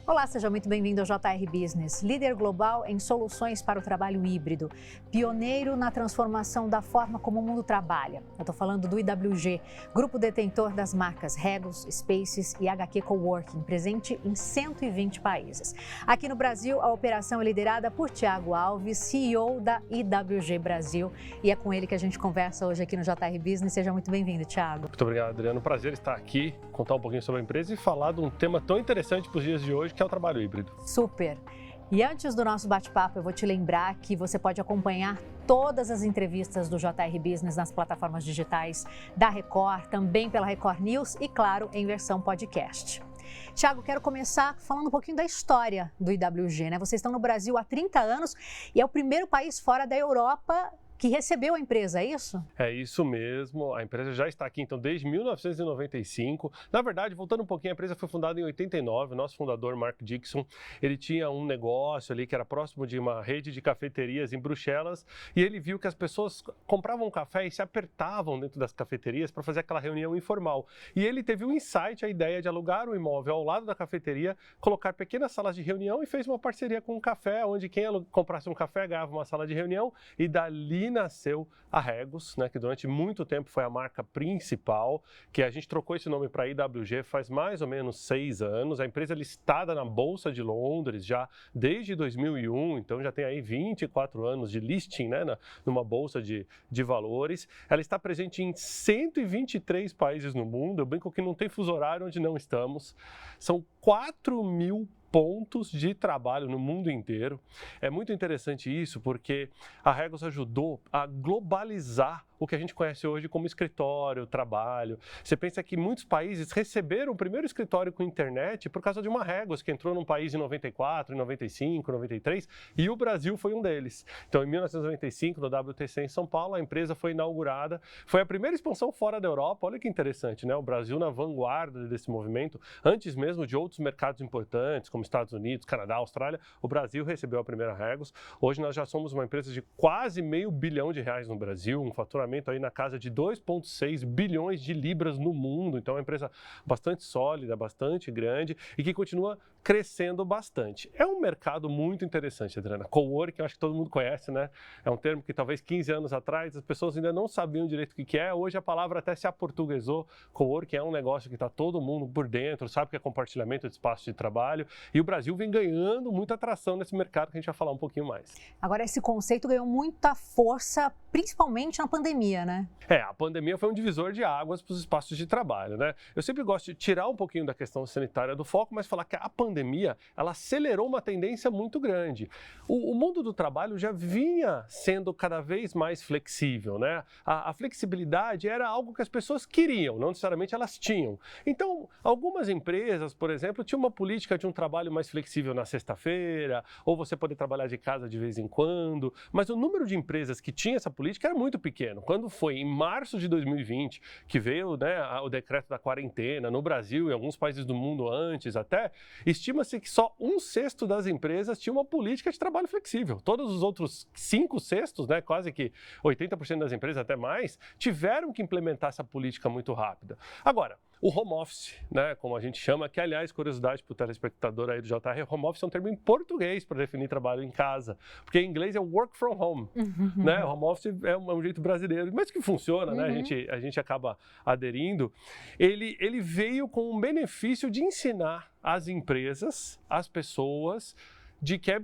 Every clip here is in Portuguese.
Olá, seja muito bem-vindo ao JR Business, líder global em soluções para o trabalho híbrido, pioneiro na transformação da forma como o mundo trabalha. Eu estou falando do IWG, grupo detentor das marcas Regus, Spaces e HQ Coworking, presente em 120 países. Aqui no Brasil, a operação é liderada por Thiago Alves, CEO da IWG Brasil, e é com ele que a gente conversa hoje aqui no JR Business. Seja muito bem-vindo, Thiago. Muito obrigado, Adriano. Prazer estar aqui, contar um pouquinho sobre a empresa e falar de um tema tão interessante para os dias de hoje, que é o trabalho híbrido. Super! E antes do nosso bate-papo, eu vou te lembrar que você pode acompanhar todas as entrevistas do JR Business nas plataformas digitais da Record, também pela Record News e, claro, em versão podcast. Thiago, quero começar falando um pouquinho da história do IWG, né? Vocês estão no Brasil há 30 anos e é o primeiro país fora da Europa que recebeu a empresa, é isso? É isso mesmo, a empresa já está aqui então desde 1995. Na verdade, voltando um pouquinho, a empresa foi fundada em 89, o nosso fundador, Mark Dixon, ele tinha um negócio ali que era próximo de uma rede de cafeterias em Bruxelas e ele viu que as pessoas compravam café e se apertavam dentro das cafeterias para fazer aquela reunião informal. E ele teve um insight, a ideia de alugar um imóvel ao lado da cafeteria, colocar pequenas salas de reunião e fez uma parceria com um café, onde quem comprasse um café ganhava uma sala de reunião e dali nasceu a Regus, né, que durante muito tempo foi a marca principal, que a gente trocou esse nome para IWG faz mais ou menos 6 anos. A empresa é listada na Bolsa de Londres já desde 2001, então já tem aí 24 anos de listing, né, numa bolsa de valores. Ela está presente em 123 países no mundo. Eu brinco que não tem fuso horário onde não estamos. São 4.000 pontos de trabalho no mundo inteiro. É muito interessante isso porque a Regus ajudou a globalizar o que a gente conhece hoje como escritório, trabalho. Você pensa que muitos países receberam o primeiro escritório com internet por causa de uma Regus que entrou num país em 94, em 95, 93 e o Brasil foi um deles. Então, em 1995, no WTC em São Paulo, a empresa foi inaugurada. Foi a primeira expansão fora da Europa. Olha que interessante, né? O Brasil na vanguarda desse movimento, antes mesmo de outros mercados importantes, como Estados Unidos, Canadá, Austrália, o Brasil recebeu a primeira Regus. Hoje nós já somos uma empresa de quase R$500 bilhão no Brasil, um faturamento aí na casa de 2,6 bilhões de libras no mundo. Então é uma empresa bastante sólida, bastante grande e que continua crescendo bastante. É um mercado muito interessante, Adriana. Coworking, eu acho que todo mundo conhece, né? É um termo que talvez 15 anos atrás as pessoas ainda não sabiam direito o que é. Hoje a palavra até se aportuguesou. Coworking é um negócio que está todo mundo por dentro, sabe que é compartilhamento de espaço de trabalho. E o Brasil vem ganhando muita atração nesse mercado que a gente vai falar um pouquinho mais. Agora, esse conceito ganhou muita força, principalmente na pandemia, né? A pandemia foi um divisor de águas para os espaços de trabalho, né? Eu sempre gosto de tirar um pouquinho da questão sanitária do foco, mas falar que a pandemia, ela acelerou uma tendência muito grande. O mundo do trabalho já vinha sendo cada vez mais flexível, né? A flexibilidade era algo que as pessoas queriam, não necessariamente elas tinham. Então, algumas empresas, por exemplo, tinham uma política de um trabalho mais flexível na sexta-feira, ou você poder trabalhar de casa de vez em quando, mas o número de empresas que tinha essa política era muito pequeno. Quando foi em março de 2020 que veio, né, o decreto da quarentena no Brasil e em alguns países do mundo antes até, estima-se que só 1/6 das empresas tinha uma política de trabalho flexível. Todos os outros 5/6, né, quase que 80% das empresas, até mais, tiveram que implementar essa política muito rápida. Agora, o home office, né, como a gente chama, que aliás, curiosidade para o telespectador aí do JR, home office é um termo em português para definir trabalho em casa, porque em inglês é work from home, né, home office é um jeito brasileiro, mas que funciona, né, a gente acaba aderindo. Ele veio com o benefício de ensinar às empresas, às pessoas, de que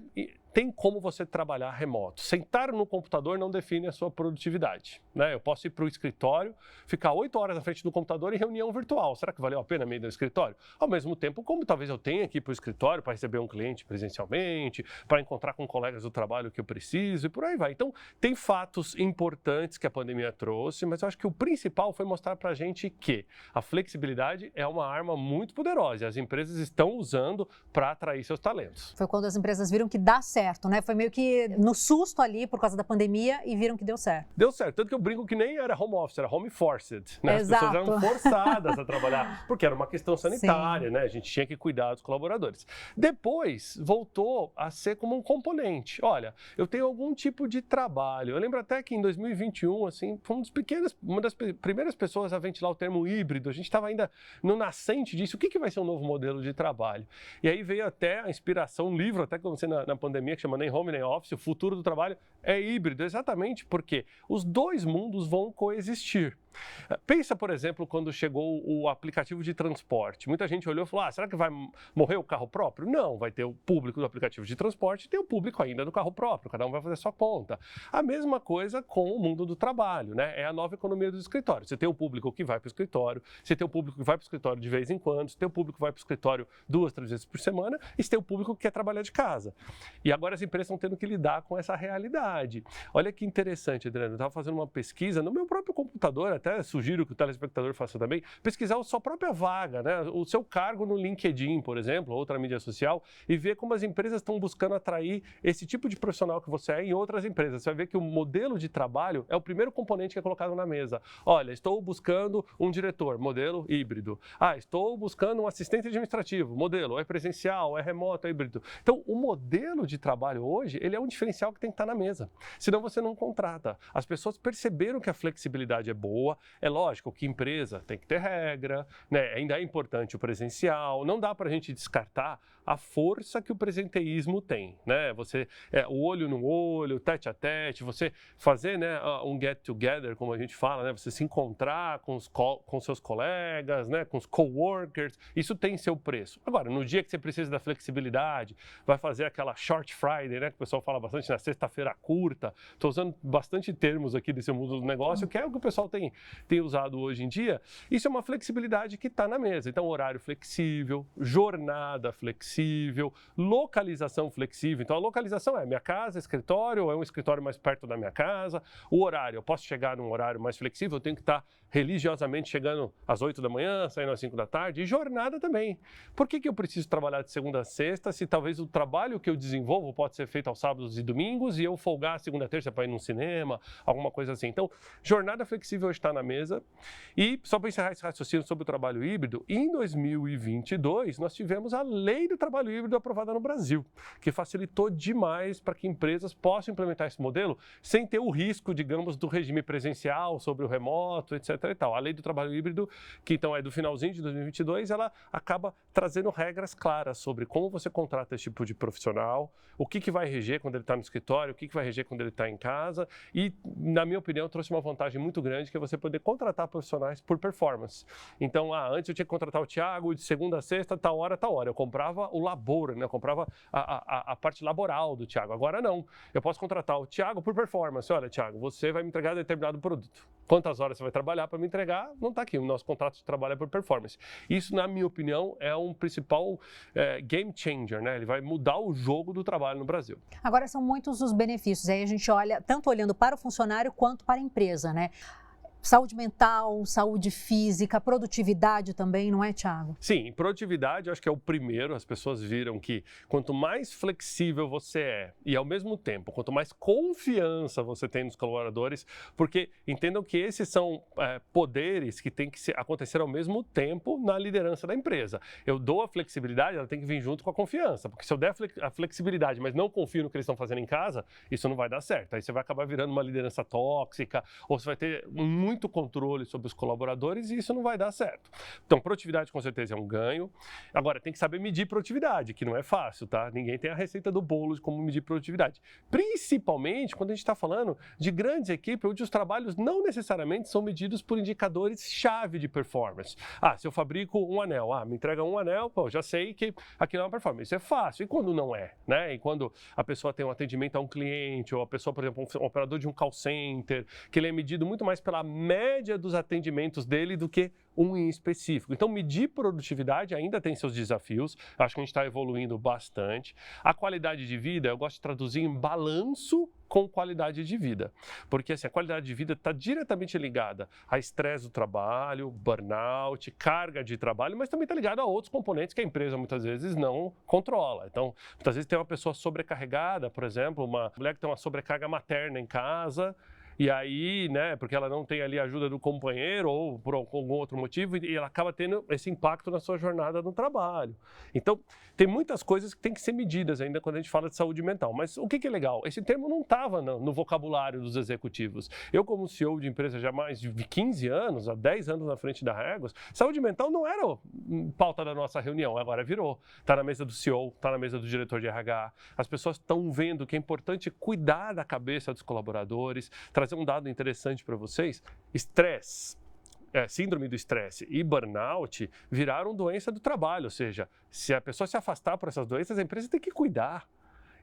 tem como você trabalhar remoto. Sentar no computador não define a sua produtividade, né? Eu posso ir para o escritório, ficar 8 horas na frente do computador em reunião virtual. Será que valeu a pena me ir no escritório? Ao mesmo tempo, como talvez eu tenha que ir para o escritório para receber um cliente presencialmente, para encontrar com colegas do trabalho que eu preciso e por aí vai. Então, tem fatos importantes que a pandemia trouxe, mas eu acho que o principal foi mostrar para a gente que a flexibilidade é uma arma muito poderosa e as empresas estão usando para atrair seus talentos. Foi quando as empresas viram que dá certo certo, né? Foi meio que no susto ali por causa da pandemia e viram que deu certo. Deu certo, tanto que eu brinco que nem era home office, era home forced, né? Exato. As pessoas eram forçadas a trabalhar, porque era uma questão sanitária, Sim. né? A gente tinha que cuidar dos colaboradores. Depois, voltou a ser como um componente. Olha, eu tenho algum tipo de trabalho. Eu lembro até que em 2021, assim, foi uma das primeiras pessoas a ventilar o termo híbrido. A gente estava ainda no nascente disso. O que vai ser um novo modelo de trabalho? E aí veio até a inspiração, um livro até que eu lancei na pandemia, que chama Nem Home Nem Office, o futuro do trabalho é híbrido, exatamente porque os dois mundos vão coexistir. Pensa, por exemplo, quando chegou o aplicativo de transporte. Muita gente olhou e falou, será que vai morrer o carro próprio? Não, vai ter o público do aplicativo de transporte e tem o público ainda do carro próprio, cada um vai fazer sua conta. A mesma coisa com o mundo do trabalho, né? É a nova economia do escritório. Você tem o público que vai para o escritório, você tem o público que vai para o escritório de vez em quando, você tem o público que vai para o escritório 2, 3 vezes por semana e você tem o público que quer trabalhar de casa. E agora as empresas estão tendo que lidar com essa realidade. Olha que interessante, Adriano, eu estava fazendo uma pesquisa no meu próprio computador, até sugiro que o telespectador faça também, pesquisar a sua própria vaga, né? O seu cargo no LinkedIn, por exemplo, outra mídia social, e ver como as empresas estão buscando atrair esse tipo de profissional que você é em outras empresas. Você vai ver que o modelo de trabalho é o primeiro componente que é colocado na mesa. Olha, estou buscando um diretor, modelo híbrido. Estou buscando um assistente administrativo, modelo, é presencial, é remoto, é híbrido. Então, o modelo de trabalho hoje, ele é um diferencial que tem que estar na mesa. Senão você não contrata. As pessoas perceberam que a flexibilidade é boa. É lógico que empresa tem que ter regra, né? Ainda é importante o presencial. Não dá para a gente descartar a força que o presenteísmo tem, né? Você, o olho no olho, tete a tete, você fazer, né, um get together, como a gente fala, né? Você se encontrar com seus colegas, né, com os coworkers, isso tem seu preço. Agora, no dia que você precisa da flexibilidade, vai fazer aquela short Friday, né, que o pessoal fala bastante, na sexta-feira curta. Estou usando bastante termos aqui desse mundo do negócio, que é o que o pessoal tem usado hoje em dia. Isso é uma flexibilidade que está na mesa. Então, horário flexível, jornada flexível, localização flexível. Então, a localização é minha casa, escritório, ou é um escritório mais perto da minha casa. O horário, eu posso chegar num horário mais flexível, eu tenho que estar religiosamente chegando às 8 da manhã, saindo às 5 da tarde, e jornada também. Por que eu preciso trabalhar de segunda a sexta, se talvez o trabalho que eu desenvolvo pode ser feito aos sábados e domingos, e eu folgar segunda a terça para ir no cinema, alguma coisa assim. Então, jornada flexível está na mesa. E, só para encerrar esse raciocínio sobre o trabalho híbrido, em 2022, nós tivemos a Lei do Trabalho Híbrido aprovada no Brasil, que facilitou demais para que empresas possam implementar esse modelo sem ter o risco, digamos, do regime presencial sobre o remoto, etc. e tal. A Lei do Trabalho Híbrido, que então é do finalzinho de 2022, ela acaba trazendo regras claras sobre como você contrata esse tipo de profissional, o que vai reger quando ele está no escritório, o que vai reger quando ele está em casa e, na minha opinião, trouxe uma vantagem muito grande, que é você poder contratar profissionais por performance. Então, antes eu tinha que contratar o Thiago de segunda a sexta, tal hora. Eu comprava o labor, né? Eu comprava a parte laboral do Thiago. Agora não. Eu posso contratar o Thiago por performance. Olha, Thiago, você vai me entregar determinado produto. Quantas horas você vai trabalhar para me entregar? Não está aqui. O nosso contrato de trabalho é por performance. Isso, na minha opinião, é um principal game changer, né? Ele vai mudar o jogo do trabalho no Brasil. Agora, são muitos os benefícios. Aí a gente olha, tanto olhando para o funcionário quanto para a empresa, né? Saúde mental, saúde física, produtividade também, não é, Thiago? Sim, produtividade eu acho que é o primeiro. As pessoas viram que quanto mais flexível você é e, ao mesmo tempo, quanto mais confiança você tem nos colaboradores, porque entendam que esses são poderes que têm que acontecer ao mesmo tempo na liderança da empresa. Eu dou a flexibilidade, ela tem que vir junto com a confiança, porque se eu der a flexibilidade, mas não confio no que eles estão fazendo em casa, isso não vai dar certo. Aí você vai acabar virando uma liderança tóxica, ou você vai ter muito controle sobre os colaboradores e isso não vai dar certo. Então, produtividade com certeza é um ganho. Agora, tem que saber medir produtividade, que não é fácil, tá? Ninguém tem a receita do bolo de como medir produtividade. Principalmente quando a gente está falando de grandes equipes, onde os trabalhos não necessariamente são medidos por indicadores-chave de performance. Se eu fabrico um anel, me entrega um anel, já sei que aquilo é uma performance. Isso é fácil. E quando não é, né? E quando a pessoa tem um atendimento a um cliente, ou a pessoa, por exemplo, um operador de um call center, que ele é medido muito mais pela média dos atendimentos dele do que um em específico. Então, medir produtividade ainda tem seus desafios, acho que a gente está evoluindo bastante. A qualidade de vida, eu gosto de traduzir em balanço com qualidade de vida, porque assim, a qualidade de vida está diretamente ligada a estresse do trabalho, burnout, carga de trabalho, mas também está ligada a outros componentes que a empresa muitas vezes não controla. Então, muitas vezes tem uma pessoa sobrecarregada, por exemplo, uma mulher que tem uma sobrecarga materna em casa, e aí, né, porque ela não tem ali a ajuda do companheiro ou por algum outro motivo, e ela acaba tendo esse impacto na sua jornada no trabalho. Então, tem muitas coisas que têm que ser medidas ainda quando a gente fala de saúde mental. Mas o que é legal? Esse termo não estava no vocabulário dos executivos. Eu, como CEO de empresa já há mais de 15 anos, há 10 anos na frente da Réguas, saúde mental não era pauta da nossa reunião, agora virou. Está na mesa do CEO, está na mesa do diretor de RH. As pessoas estão vendo que é importante cuidar da cabeça dos colaboradores. Trazer um dado interessante para vocês: estresse, síndrome do estresse e burnout viraram doença do trabalho, ou seja, se a pessoa se afastar por essas doenças, a empresa tem que cuidar.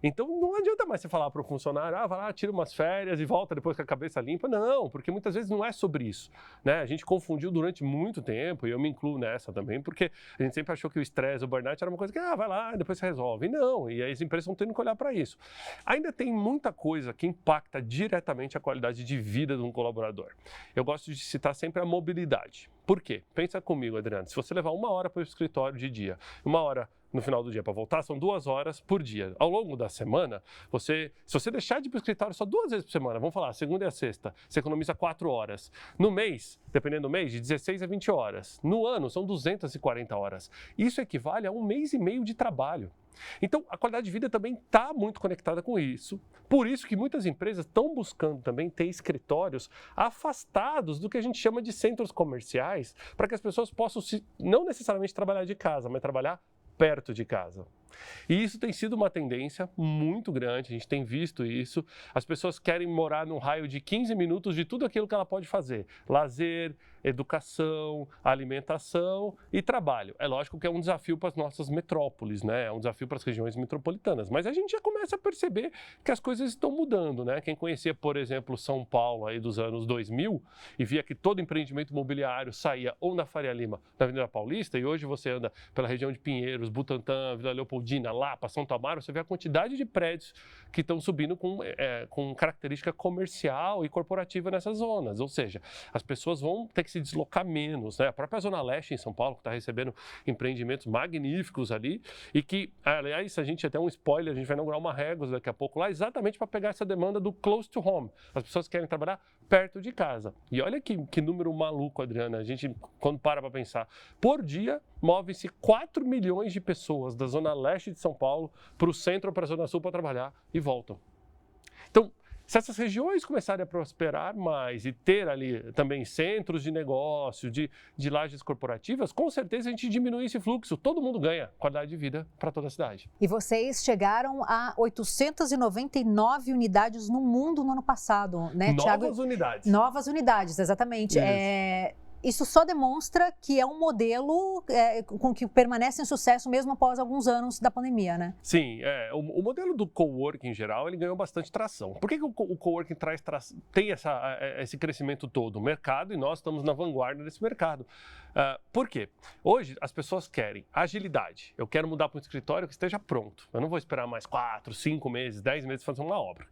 Então, não adianta mais você falar para o funcionário, vai lá, tira umas férias e volta depois com a cabeça limpa. Não, porque muitas vezes não é sobre isso, né? A gente confundiu durante muito tempo, e eu me incluo nessa também, porque a gente sempre achou que o estresse, o burnout era uma coisa que, vai lá, depois você resolve. E não, e aí as empresas estão tendo que olhar para isso. Ainda tem muita coisa que impacta diretamente a qualidade de vida de um colaborador. Eu gosto de citar sempre a mobilidade. Por quê? Pensa comigo, Adriano, se você levar 1 hora para o escritório de dia, 1 hora no final do dia para voltar, são 2 horas por dia. Ao longo da semana, se você deixar de ir para o escritório só 2 vezes por semana, vamos falar, segunda e a sexta, você economiza 4 horas. No mês, dependendo do mês, de 16 a 20 horas. No ano, são 240 horas. Isso equivale a 1 mês e meio de trabalho. Então, a qualidade de vida também está muito conectada com isso. Por isso que muitas empresas estão buscando também ter escritórios afastados do que a gente chama de centros comerciais, para que as pessoas possam não necessariamente trabalhar de casa, mas trabalhar perto de casa. E isso tem sido uma tendência muito grande, a gente tem visto isso. As pessoas querem morar num raio de 15 minutos de tudo aquilo que ela pode fazer: lazer, educação, alimentação e trabalho. É lógico que é um desafio para as nossas metrópoles, né? É um desafio para as regiões metropolitanas, mas a gente já começa a perceber que as coisas estão mudando, né? Quem conhecia, por exemplo, São Paulo aí dos anos 2000 e via que todo empreendimento imobiliário saía ou na Faria Lima, na Avenida Paulista, e hoje você anda pela região de Pinheiros, Butantã, Vila Leopoldina, Lapa, Santo Amaro, você vê a quantidade de prédios que estão subindo com característica comercial e corporativa nessas zonas. Ou seja, as pessoas vão ter que se deslocar menos, né? A própria Zona Leste em São Paulo, que está recebendo empreendimentos magníficos ali, e que, aliás, a gente até um spoiler, a gente vai inaugurar uma Réguas daqui a pouco lá, exatamente para pegar essa demanda do close to home. As pessoas querem trabalhar perto de casa. E olha que número maluco, Adriana, a gente, quando para pensar, por dia move-se 4 milhões de pessoas da Zona Leste de São Paulo para o centro ou para a Zona Sul para trabalhar e voltam. Então, se essas regiões começarem a prosperar mais e ter ali também centros de negócio, de lajes corporativas, com certeza a gente diminui esse fluxo, todo mundo ganha qualidade de vida para toda a cidade. E vocês chegaram a 899 unidades no mundo no ano passado, né, Thiago? Novas unidades. Novas unidades, exatamente. Isso só demonstra que é um modelo com que permanece em sucesso mesmo após alguns anos da pandemia, né? Sim, o modelo do coworking em geral, ele ganhou bastante tração. Por que o coworking tem esse crescimento todo? O mercado, e nós estamos na vanguarda desse mercado. Por quê? Hoje as pessoas querem agilidade. Eu quero mudar para um escritório que esteja pronto. Eu não vou esperar mais 4, 5 meses, 10 meses para fazer uma obra.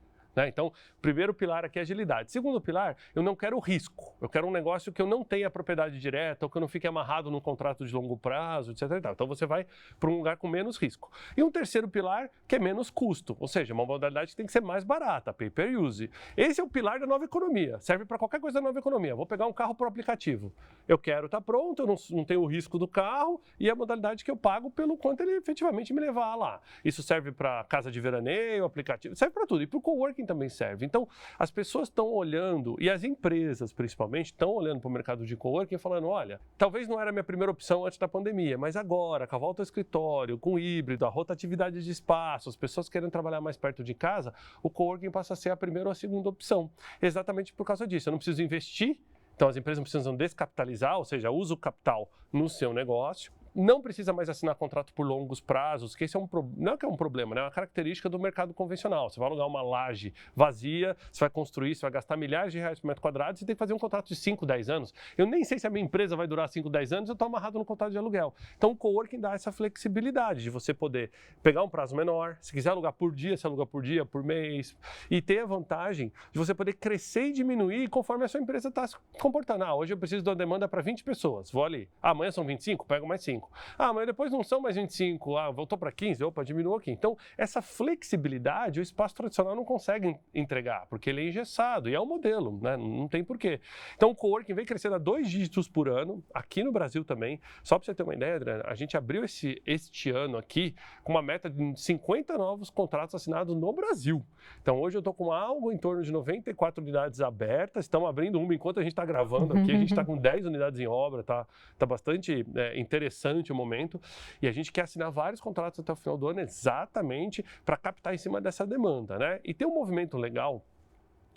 Então, primeiro pilar aqui é agilidade. Segundo pilar, eu não quero risco. Eu quero um negócio que eu não tenha propriedade direta ou que eu não fique amarrado num contrato de longo prazo, etc. Então, você vai para um lugar com menos risco. E um terceiro pilar, que é menos custo. Ou seja, uma modalidade que tem que ser mais barata, pay-per-use. Esse é o pilar da nova economia. Serve para qualquer coisa da nova economia. Vou pegar um carro por aplicativo. Eu quero estar pronto, eu não tenho o risco do carro e a modalidade que eu pago pelo quanto ele efetivamente me levar lá. Isso serve para casa de veraneio, aplicativo, serve para tudo. E para o coworking também serve. Então, as pessoas estão olhando, e as empresas principalmente, estão olhando para o mercado de coworking e falando, olha, talvez não era a minha primeira opção antes da pandemia, mas agora, com a volta ao escritório, com o híbrido, a rotatividade de espaço, as pessoas querem trabalhar mais perto de casa, o coworking passa a ser a primeira ou a segunda opção. Exatamente por causa disso. Eu não preciso investir. Então, as empresas precisam descapitalizar, ou seja, usa o capital no seu negócio, não precisa mais assinar contrato por longos prazos, que esse é não é que é um problema, né? É uma característica do mercado convencional. Você vai alugar uma laje vazia, você vai construir, você vai gastar milhares de reais por metro quadrado, você tem que fazer um contrato de 5, 10 anos. Eu nem sei se a minha empresa vai durar 5, 10 anos, eu estou amarrado no contrato de aluguel. Então o coworking dá essa flexibilidade de você poder pegar um prazo menor, se quiser alugar por dia, você aluga por dia, por mês, e ter a vantagem de você poder crescer e diminuir conforme a sua empresa está se comportando. Hoje eu preciso de uma demanda para 20 pessoas, vou ali. Amanhã são 25, pego mais 5. Amanhã depois não são mais 25, voltou para 15, opa, diminuiu aqui. Então, essa flexibilidade o espaço tradicional não consegue entregar, porque ele é engessado e é um modelo, né? Não tem porquê. Então, o coworking vem crescendo a 2 dígitos por ano, aqui no Brasil também. Só para você ter uma ideia, Adriana, a gente abriu este ano aqui com uma meta de 50 novos contratos assinados no Brasil. Então, hoje eu estou com algo em torno de 94 unidades abertas, estamos abrindo uma enquanto a gente está gravando aqui, a gente está com 10 unidades em obra, tá bastante interessante o momento, e a gente quer assinar vários contratos até o final do ano exatamente para captar em cima dessa demanda, né? E tem um movimento legal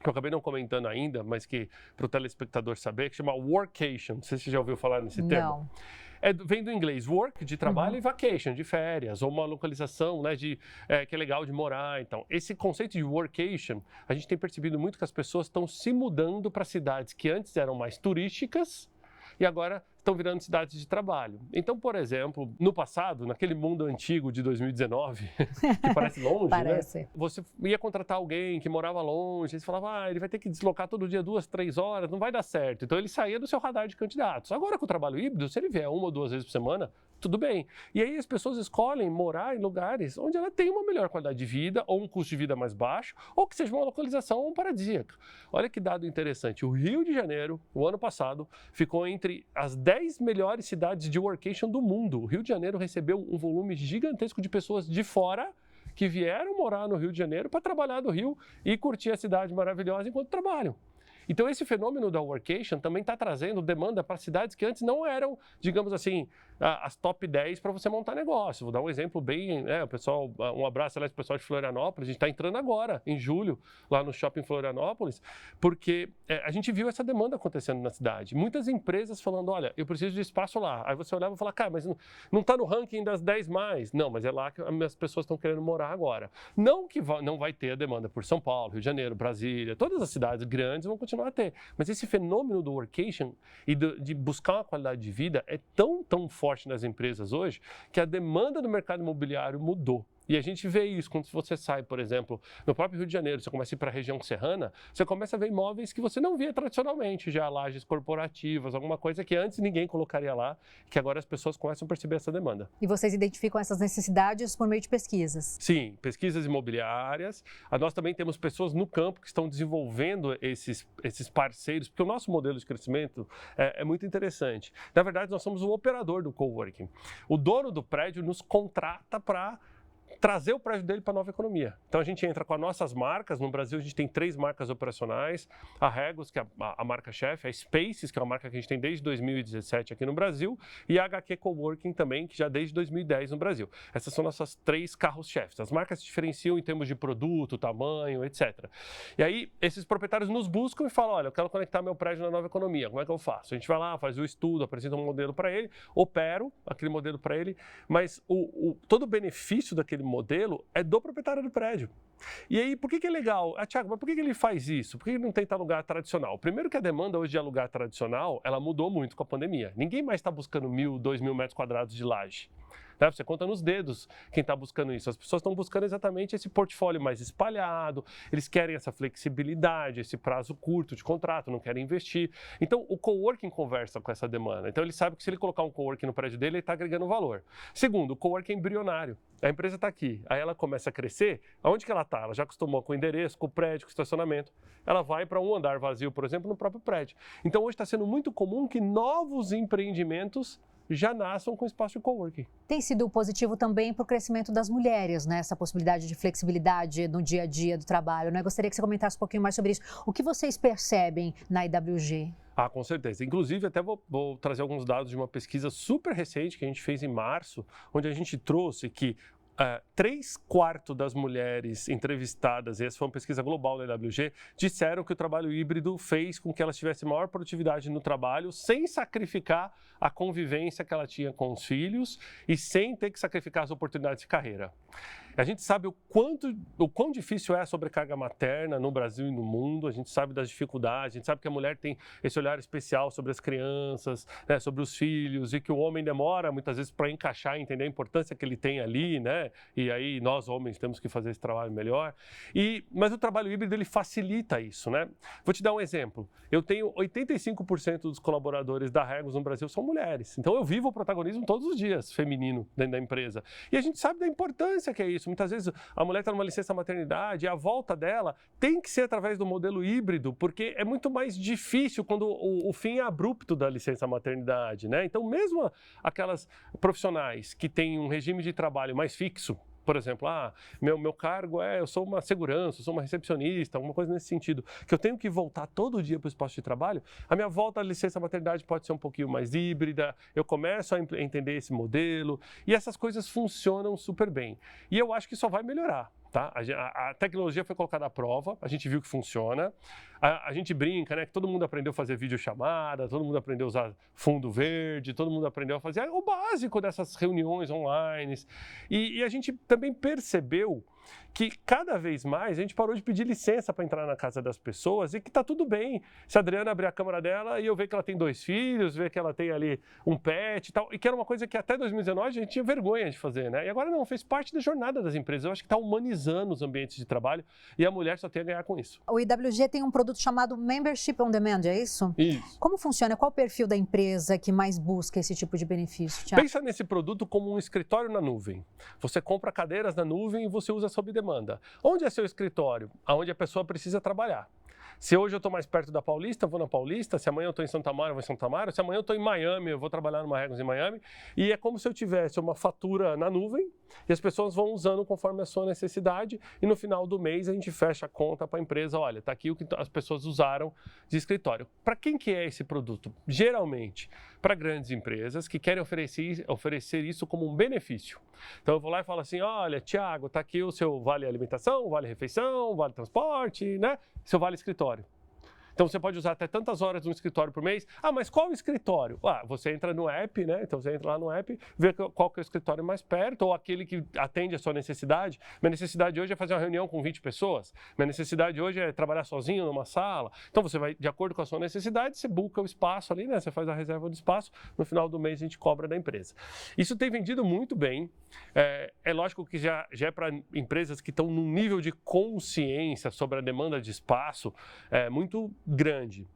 que eu acabei não comentando ainda, mas que para o telespectador saber, que chama workation. Não sei se você já ouviu falar nesse termo. Vem do inglês work, de trabalho, e vacation, de férias, ou uma localização, né, que é legal de morar. Então, esse conceito de workation, a gente tem percebido muito que as pessoas estão se mudando para cidades que antes eram mais turísticas e agora estão virando cidades de trabalho. Então, por exemplo, no passado, naquele mundo antigo de 2019, que parece longe, parece. Né? Você ia contratar alguém que morava longe, você falava, ele vai ter que deslocar todo dia 2, 3 horas, não vai dar certo. Então, ele saía do seu radar de candidatos. Agora, com o trabalho híbrido, se ele vier 1 ou 2 vezes por semana, tudo bem. E aí as pessoas escolhem morar em lugares onde ela tem uma melhor qualidade de vida, ou um custo de vida mais baixo, ou que seja uma localização paradisíaca. Olha que dado interessante. O Rio de Janeiro, o ano passado, ficou entre as 10 melhores cidades de workation do mundo. O Rio de Janeiro recebeu um volume gigantesco de pessoas de fora que vieram morar no Rio de Janeiro para trabalhar no Rio e curtir a cidade maravilhosa enquanto trabalham. Então, esse fenômeno da workation também está trazendo demanda para cidades que antes não eram, digamos assim, as top 10 para você montar negócio. Vou dar um exemplo bem, o pessoal, um abraço para o pessoal de Florianópolis, a gente está entrando agora, em julho, lá no Shopping Florianópolis, porque a gente viu essa demanda acontecendo na cidade. Muitas empresas falando, olha, eu preciso de espaço lá. Aí você olhava e falava, cara, mas não está no ranking das 10 mais. Não, mas é lá que as pessoas estão querendo morar agora. Não que não vai ter a demanda por São Paulo, Rio de Janeiro, Brasília, todas as cidades grandes vão continuar a ter. Mas esse fenômeno do workation e de buscar uma qualidade de vida é tão forte nas empresas hoje que a demanda do mercado imobiliário mudou. E a gente vê isso quando você sai, por exemplo, no próprio Rio de Janeiro, você começa a ir para a região serrana, você começa a ver imóveis que você não via tradicionalmente, já lajes corporativas, alguma coisa que antes ninguém colocaria lá, que agora as pessoas começam a perceber essa demanda. E vocês identificam essas necessidades por meio de pesquisas? Sim, pesquisas imobiliárias. Nós também temos pessoas no campo que estão desenvolvendo esses parceiros, porque o nosso modelo de crescimento é muito interessante. Na verdade, nós somos o operador do coworking. O dono do prédio nos contrata para trazer o prédio dele para a nova economia. Então a gente entra com as nossas marcas. No Brasil a gente tem 3 marcas operacionais: a Regus, que é a marca-chefe, a Spaces, que é uma marca que a gente tem desde 2017 aqui no Brasil, e a HQ Coworking também, que já desde 2010 no Brasil. Essas são nossas 3 carros-chefes. As marcas se diferenciam em termos de produto, tamanho, etc. E aí esses proprietários nos buscam e falam, olha, eu quero conectar meu prédio na nova economia, como é que eu faço? A gente vai lá, faz o estudo, apresenta um modelo para ele, opero aquele modelo para ele, mas todo o benefício daquele modelo é do proprietário do prédio. E aí, por que é legal? Tiago, mas por que ele faz isso? Por que ele não tenta alugar tradicional? Primeiro que a demanda hoje de alugar tradicional, ela mudou muito com a pandemia. Ninguém mais está buscando 1.000, 2.000 metros quadrados de laje. Você conta nos dedos quem está buscando isso. As pessoas estão buscando exatamente esse portfólio mais espalhado, eles querem essa flexibilidade, esse prazo curto de contrato, não querem investir. Então, o coworking conversa com essa demanda. Então, ele sabe que se ele colocar um coworking no prédio dele, ele está agregando valor. Segundo, o coworking é embrionário. A empresa está aqui, aí ela começa a crescer. Aonde que ela está? Ela já acostumou com o endereço, com o prédio, com o estacionamento. Ela vai para um andar vazio, por exemplo, no próprio prédio. Então, hoje está sendo muito comum que novos empreendimentos já nasçam com espaço de coworking. Tem sido positivo também para o crescimento das mulheres, né? Essa possibilidade de flexibilidade no dia a dia do trabalho, né? Gostaria que você comentasse um pouquinho mais sobre isso. O que vocês percebem na IWG? Com certeza. Inclusive, até vou trazer alguns dados de uma pesquisa super recente que a gente fez em março, onde a gente trouxe que 3/4 das mulheres entrevistadas, e essa foi uma pesquisa global da EWG, disseram que o trabalho híbrido fez com que elas tivessem maior produtividade no trabalho, sem sacrificar a convivência que ela tinha com os filhos e sem ter que sacrificar as oportunidades de carreira. A gente sabe o quão difícil é a sobrecarga materna no Brasil e no mundo, a gente sabe das dificuldades, a gente sabe que a mulher tem esse olhar especial sobre as crianças, né, sobre os filhos, e que o homem demora muitas vezes para encaixar e entender a importância que ele tem ali, né? E aí nós homens temos que fazer esse trabalho melhor. Mas o trabalho híbrido ele facilita isso, né? Vou te dar um exemplo. Eu tenho 85% dos colaboradores da Regus no Brasil são mulheres, então eu vivo o protagonismo todos os dias feminino dentro da empresa. E a gente sabe da importância que é isso. Muitas vezes a mulher está numa licença maternidade e a volta dela tem que ser através do modelo híbrido, porque é muito mais difícil quando o fim é abrupto da licença maternidade, né? Então, mesmo aquelas profissionais que têm um regime de trabalho mais fixo, por exemplo, meu cargo eu sou uma segurança, eu sou uma recepcionista, alguma coisa nesse sentido, que eu tenho que voltar todo dia para o espaço de trabalho, a minha volta à licença maternidade pode ser um pouquinho mais híbrida, eu começo a entender esse modelo e essas coisas funcionam super bem. E eu acho que só vai melhorar. Tá? A tecnologia foi colocada à prova, a gente viu que funciona, a gente brinca, né, que todo mundo aprendeu a fazer videochamada, todo mundo aprendeu a usar fundo verde, todo mundo aprendeu a fazer o básico dessas reuniões online. E a gente também percebeu que cada vez mais a gente parou de pedir licença para entrar na casa das pessoas e que está tudo bem. Se a Adriana abrir a câmera dela e eu ver que ela tem 2 filhos, ver que ela tem ali um pet e tal, e que era uma coisa que até 2019 a gente tinha vergonha de fazer, né? E agora não, fez parte da jornada das empresas. Eu acho que está humanizando os ambientes de trabalho e a mulher só tem a ganhar com isso. O IWG tem um produto chamado Membership on Demand, é isso? Isso. Como funciona? Qual o perfil da empresa que mais busca esse tipo de benefício, Thiago? Pensa nesse produto como um escritório na nuvem. Você compra cadeiras na nuvem e você usa sob demanda. Onde é seu escritório? Onde a pessoa precisa trabalhar. Se hoje eu estou mais perto da Paulista, eu vou na Paulista. Se amanhã eu estou em Santa Mara, eu vou em Santa Mara. Se amanhã eu estou em Miami, eu vou trabalhar numa Regus em Miami. E é como se eu tivesse uma fatura na nuvem e as pessoas vão usando conforme a sua necessidade. E no final do mês a gente fecha a conta para a empresa. Olha, está aqui o que as pessoas usaram de escritório. Para quem que é esse produto? Geralmente, para grandes empresas que querem oferecer isso como um benefício. Então eu vou lá e falo assim, olha, Thiago, está aqui o seu vale alimentação, vale refeição, vale transporte, né? Seu vale escritório. Então você pode usar até tantas horas no escritório por mês. Mas qual escritório? Você entra no app, né? Então você entra lá no app, vê qual que é o escritório mais perto ou aquele que atende a sua necessidade. Minha necessidade hoje é fazer uma reunião com 20 pessoas. Minha necessidade hoje é trabalhar sozinho numa sala. Então você vai, de acordo com a sua necessidade, você busca o espaço ali, né? Você faz a reserva do espaço. No final do mês a gente cobra da empresa. Isso tem vendido muito bem. É lógico que já é para empresas que estão num nível de consciência sobre a demanda de espaço muito grande.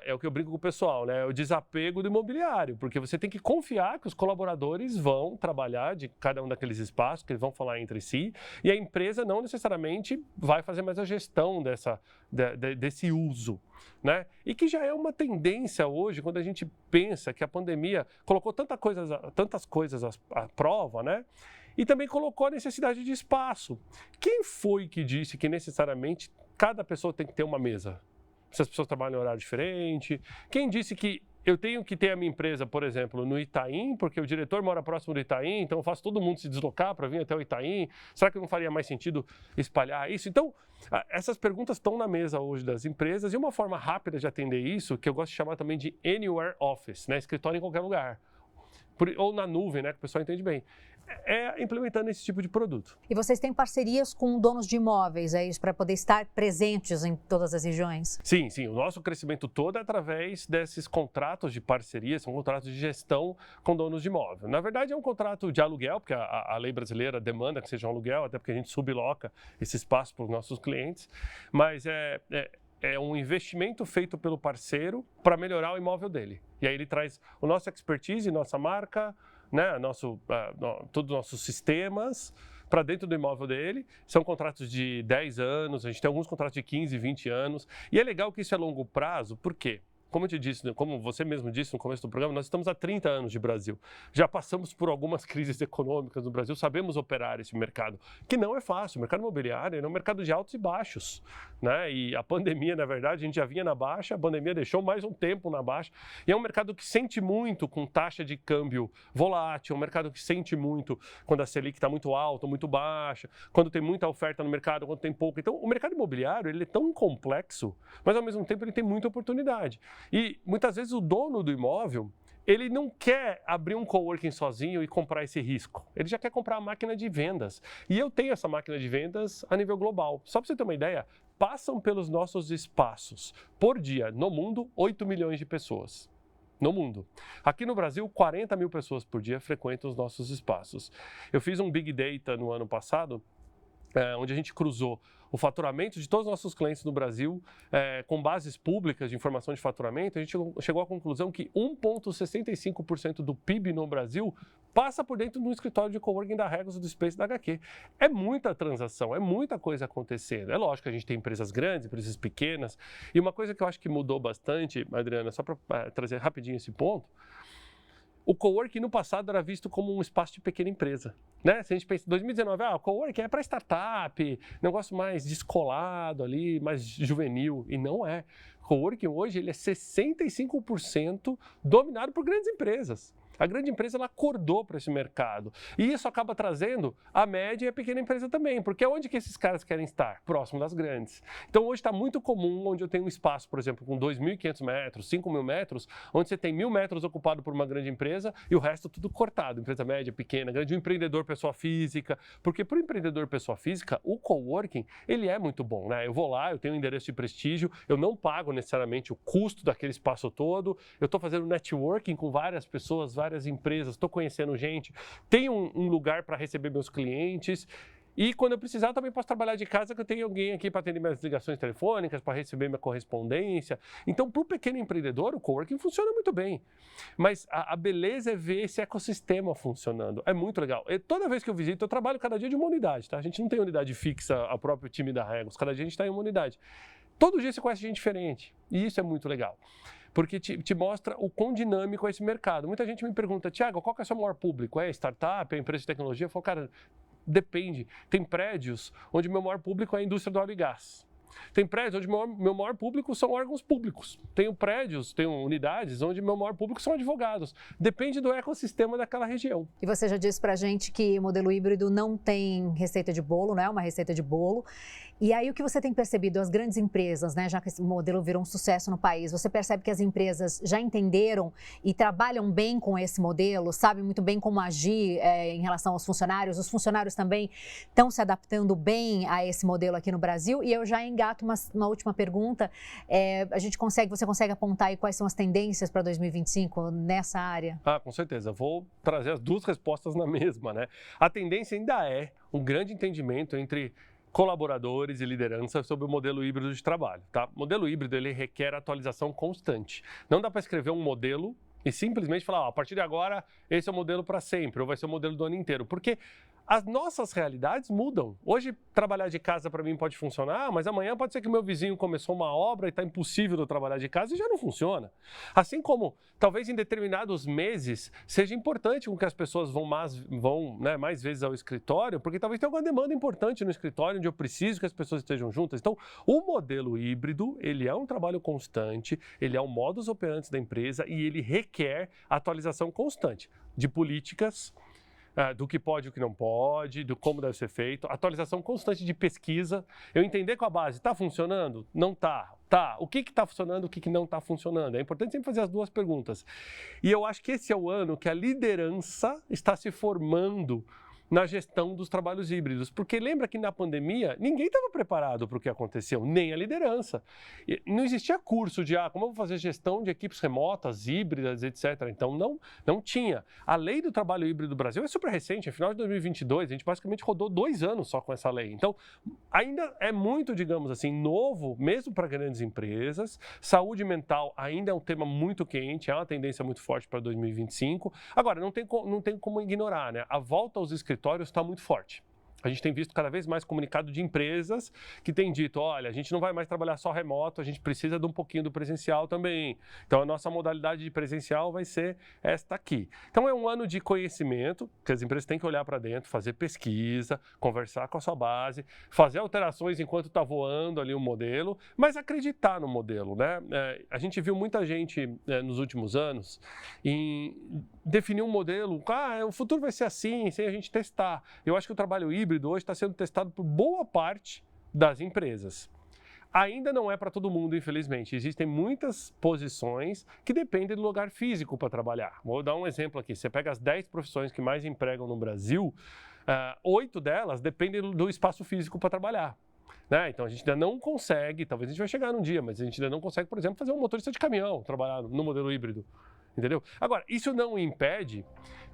É o que eu brinco com o pessoal, né? É o desapego do imobiliário, porque você tem que confiar que os colaboradores vão trabalhar de cada um daqueles espaços, que eles vão falar entre si, e a empresa não necessariamente vai fazer mais a gestão desse uso, né? E que já é uma tendência hoje, quando a gente pensa que a pandemia colocou tantas coisas à prova, né? E também colocou a necessidade de espaço. Quem foi que disse que necessariamente cada pessoa tem que ter uma mesa? Se as pessoas trabalham em horário diferente. Quem disse que eu tenho que ter a minha empresa, por exemplo, no Itaim, porque o diretor mora próximo do Itaim, então eu faço todo mundo se deslocar para vir até o Itaim? Será que não faria mais sentido espalhar isso? Então, essas perguntas estão na mesa hoje das empresas e uma forma rápida de atender isso, que eu gosto de chamar também de Anywhere Office, né? Escritório em qualquer lugar. Ou na nuvem, né? Que o pessoal entende bem. É implementando esse tipo de produto. E vocês têm parcerias com donos de imóveis, é isso, para poder estar presentes em todas as regiões? Sim. O nosso crescimento todo é através desses contratos de parceria, são contratos de gestão com donos de imóvel. Na verdade, é um contrato de aluguel, porque a lei brasileira demanda que seja um aluguel, até porque a gente subloca esse espaço para os nossos clientes, mas é um investimento feito pelo parceiro para melhorar o imóvel dele. E aí ele traz o nosso expertise, nossa marca, né, todos os nossos sistemas para dentro do imóvel dele. São contratos de 10 anos, a gente tem alguns contratos de 15, 20 anos. E é legal que isso é longo prazo, por quê? como eu te disse, como você mesmo disse no começo do programa, nós estamos há 30 anos de Brasil. Já passamos por algumas crises econômicas no Brasil, sabemos operar esse mercado, que não é fácil. O mercado imobiliário é um mercado de altos e baixos, né? E a pandemia, na verdade, a gente já vinha na baixa, a pandemia deixou mais um tempo na baixa. E é um mercado que sente muito com taxa de câmbio volátil, é um mercado que sente muito quando a Selic está muito alta, muito baixa, quando tem muita oferta no mercado, quando tem pouco. Então, o mercado imobiliário ele é tão complexo, mas ao mesmo tempo ele tem muita oportunidade. E muitas vezes o dono do imóvel, ele não quer abrir um coworking sozinho e comprar esse risco. Ele já quer comprar a máquina de vendas. E eu tenho essa máquina de vendas a nível global. Só para você ter uma ideia, passam pelos nossos espaços por dia, no mundo, 8 milhões de pessoas. No mundo. Aqui no Brasil, 40 mil pessoas por dia frequentam os nossos espaços. Eu fiz um Big Data no ano passado, onde a gente cruzou o faturamento de todos os nossos clientes no Brasil, com bases públicas de informação de faturamento. A gente chegou à conclusão que 1,65% do PIB no Brasil passa por dentro de um escritório de coworking da Regus, do Space da HQ. É muita transação, é muita coisa acontecendo. É lógico que a gente tem empresas grandes, empresas pequenas. E uma coisa que eu acho que mudou bastante, Adriana, só para trazer rapidinho esse ponto, o coworking no passado era visto como um espaço de pequena empresa, né? Se a gente pensa em 2019, o coworking é para startup, negócio mais descolado ali, mais juvenil, e não é. O coworking hoje ele é 65% dominado por grandes empresas. A grande empresa ela acordou para esse mercado. E isso acaba trazendo a média e a pequena empresa também, porque onde que esses caras querem estar? Próximo das grandes. Então hoje está muito comum onde eu tenho um espaço, por exemplo, com 2.500 metros, 5.000 metros, onde você tem 1.000 metros ocupado por uma grande empresa e o resto tudo cortado. Empresa média, pequena, grande, um empreendedor, pessoa física. Porque para o empreendedor, pessoa física, o coworking, ele é muito bom, né? Eu vou lá, eu tenho um endereço de prestígio, eu não pago necessariamente o custo daquele espaço todo, eu estou fazendo networking com várias pessoas, várias empresas, estou conhecendo gente, tenho um lugar para receber meus clientes e quando eu precisar eu também posso trabalhar de casa, que eu tenho alguém aqui para atender minhas ligações telefônicas, para receber minha correspondência. Então, para o pequeno empreendedor, o coworking funciona muito bem. Mas a beleza é ver esse ecossistema funcionando. É muito legal. E toda vez que eu visito, eu trabalho cada dia de uma unidade, tá? A gente não tem unidade fixa, a próprio time da Regus, cada dia a gente está em uma unidade. Todo dia você conhece gente diferente e isso é muito legal. Porque te mostra o quão dinâmico é esse mercado. Muita gente me pergunta, Thiago, qual que é o seu maior público? É startup, é empresa de tecnologia? Eu falo, cara, depende. Tem prédios onde o meu maior público é a indústria do óleo e gás. Tem prédios onde meu maior público são órgãos públicos. Tenho prédios, tenho unidades onde meu maior público são advogados. Depende do ecossistema daquela região. E você já disse pra gente que o modelo híbrido não tem receita de bolo, né? Uma receita de bolo. E aí o que você tem percebido, as grandes empresas, né? Já que esse modelo virou um sucesso no país, você percebe que as empresas já entenderam e trabalham bem com esse modelo, sabem muito bem como agir em relação aos funcionários. Os funcionários também estão se adaptando bem a esse modelo aqui no Brasil. E eu já engato uma última pergunta. Você consegue apontar aí quais são as tendências para 2025 nessa área? Com certeza. Vou trazer as duas respostas na mesma, né? A tendência ainda é um grande entendimento entre colaboradores e liderança sobre o modelo híbrido de trabalho, tá? O modelo híbrido, ele requer atualização constante. Não dá para escrever um modelo e simplesmente falar, a partir de agora, esse é o modelo para sempre, ou vai ser o modelo do ano inteiro, porque as nossas realidades mudam. Hoje, trabalhar de casa para mim pode funcionar, mas amanhã pode ser que o meu vizinho começou uma obra e está impossível de eu trabalhar de casa e já não funciona. Assim como, talvez em determinados meses, seja importante com que as pessoas vão mais vezes ao escritório, porque talvez tenha alguma demanda importante no escritório, onde eu preciso que as pessoas estejam juntas. Então, o modelo híbrido, ele é um trabalho constante, ele é um modus operandi da empresa e ele requer atualização constante de políticas, do que pode e o que não pode, do como deve ser feito, atualização constante de pesquisa, eu entender com a base, está funcionando? Não está. Tá, o que está funcionando, o que não está funcionando? É importante sempre fazer as duas perguntas. E eu acho que esse é o ano que a liderança está se formando na gestão dos trabalhos híbridos. Porque lembra que na pandemia ninguém estava preparado para o que aconteceu, nem a liderança. E não existia curso de como eu vou fazer gestão de equipes remotas, híbridas, etc. Então não tinha. A lei do trabalho híbrido do Brasil é super recente, é final de 2022, a gente basicamente rodou 2 anos só com essa lei. Então ainda é muito, digamos assim, novo, mesmo para grandes empresas. Saúde mental ainda é um tema muito quente, é uma tendência muito forte para 2025. Agora, não tem como ignorar, né? A volta aos escritórios está muito forte. A gente tem visto cada vez mais comunicado de empresas que têm dito, olha, a gente não vai mais trabalhar só remoto, a gente precisa de um pouquinho do presencial também. Então, a nossa modalidade de presencial vai ser esta aqui. Então, é um ano de conhecimento, que as empresas têm que olhar para dentro, fazer pesquisa, conversar com a sua base, fazer alterações enquanto está voando ali o modelo, mas acreditar no modelo, né? A gente viu muita gente nos últimos anos em definir um modelo, o futuro vai ser assim, sem a gente testar. Eu acho que o trabalho híbrido hoje está sendo testado por boa parte das empresas. Ainda não é para todo mundo, infelizmente. Existem muitas posições que dependem do lugar físico para trabalhar. Vou dar um exemplo aqui. Você pega as 10 profissões que mais empregam no Brasil, 8 delas dependem do espaço físico para trabalhar. Né? Então a gente ainda não consegue, talvez a gente vai chegar num dia, mas a gente ainda não consegue, por exemplo, fazer um motorista de caminhão trabalhar no modelo híbrido. Entendeu? Agora, isso não impede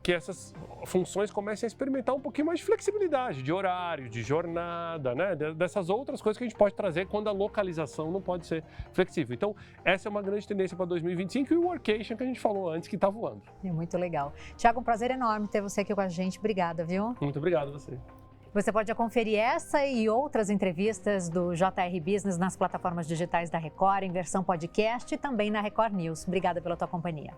que essas funções comecem a experimentar um pouquinho mais de flexibilidade, de horário, de jornada, né? Dessas outras coisas que a gente pode trazer quando a localização não pode ser flexível. Então, essa é uma grande tendência para 2025 e o workation que a gente falou antes, que está voando. É muito legal. Tiago, um prazer enorme ter você aqui com a gente. Obrigada, viu? Muito obrigado a você. Você pode conferir essa e outras entrevistas do JR Business nas plataformas digitais da Record, em versão podcast e também na Record News. Obrigada pela tua companhia.